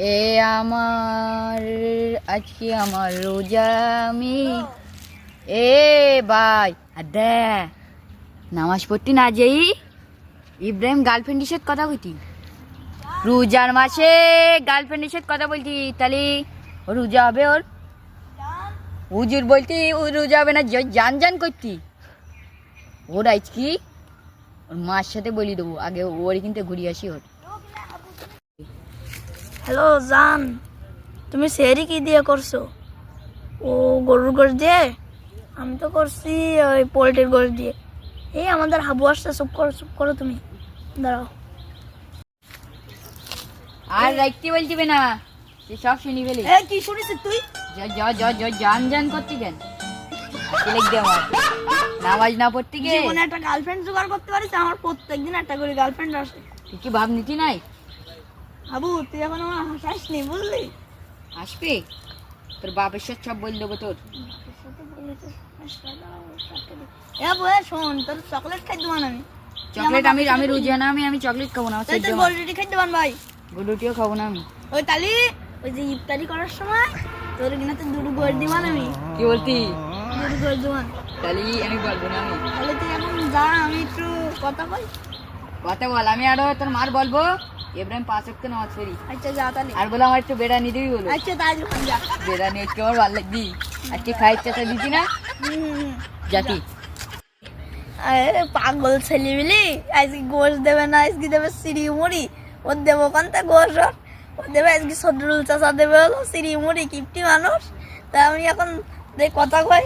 এ আমার আজকে আমার রোজা আমি এ ভাই দে নামাজ পড়তি না যেই ইব্রাহিম গার্লফ্রেন্ডের সাথে কথা বলতি রোজার মাসে গার্লফ্রেন্ডের সাথে কথা বলতি তাহলে ও রোজা হবে ওর হুজুর বলতি ও রোজা হবে না জান জান করতি ওর আজ কি ওর মার সাথে বলি দেবো আগে ওর কিন্তু ঘুরিয়ে আসি ওর। হ্যালো জান, তুমি সেরি কি দিয়ে করছো? ও গরুর গোশ দিয়ে? আমি তো করছি ওই পোল্ট্রির গোশ দিয়ে। এই আমাদের হাবু আসছে, চুপ করো তুমি, দাঁড়াও। আর রাখতে বলতিবে না সব শুনি ফেলি। কি শুনিস তুই? জান জান করতে কেন আমার নামাজ না পড়তে গিয়ে জীবনে একটা গার্লফ্রেন্ড জোগাড় করতে পারিস? আমার প্রত্যেকদিন একটা করে গার্লফ্রেন্ড আসে। তুই কি ভাব নিতি নাই? হাবু তুই এখন আমার হাসাসনি, বুঝলি? আসবে তোর বাপের সাথে সব বলে দেবো তোর। শোন, তোর চকলেট খাই দেবান আমি। চকলেট আমি রোজা না, আমি চকলেট খাবো না। গোলরুটি খাই দেবান ভাই। গোলরুটিও খাবো না আমি। ওই তালি ওই যে ইফতারি করার সময় তোর কিনা তো দুটো গোল দিবান আমি। কি বলতি? দুটো গোল দিবান। তাহলে আমি বলবো না। আমি তাহলে তুই এখন যা, আমি একটু কথা বল। কথা বল, আমি আরো তোর মার বলবো ইব্রাহিম 5 ওয়াক্ত নামাজ পড়ি। আচ্ছা যা তাহলে। আর বলে আমার একটু বেড়া নিয়ে দিবি বলো। আচ্ছা তাই যা। বেড়া নিয়ে একটু আমার ভালো লাগবি। আজকে খাইতে দিতি না জাতি। আরে পাগল ছেলে মিলি, আজকে গোশ দেবে না, আজকে দেবে সিঁড়ি মুড়ি। ওর দেবো কোনটা গোশ? ও দেবে আজকে সদরুল চাচা দেবে হলো সিঁড়ি মুড়ি। কিপটি মানুষ। তা আমি এখন কথা কই।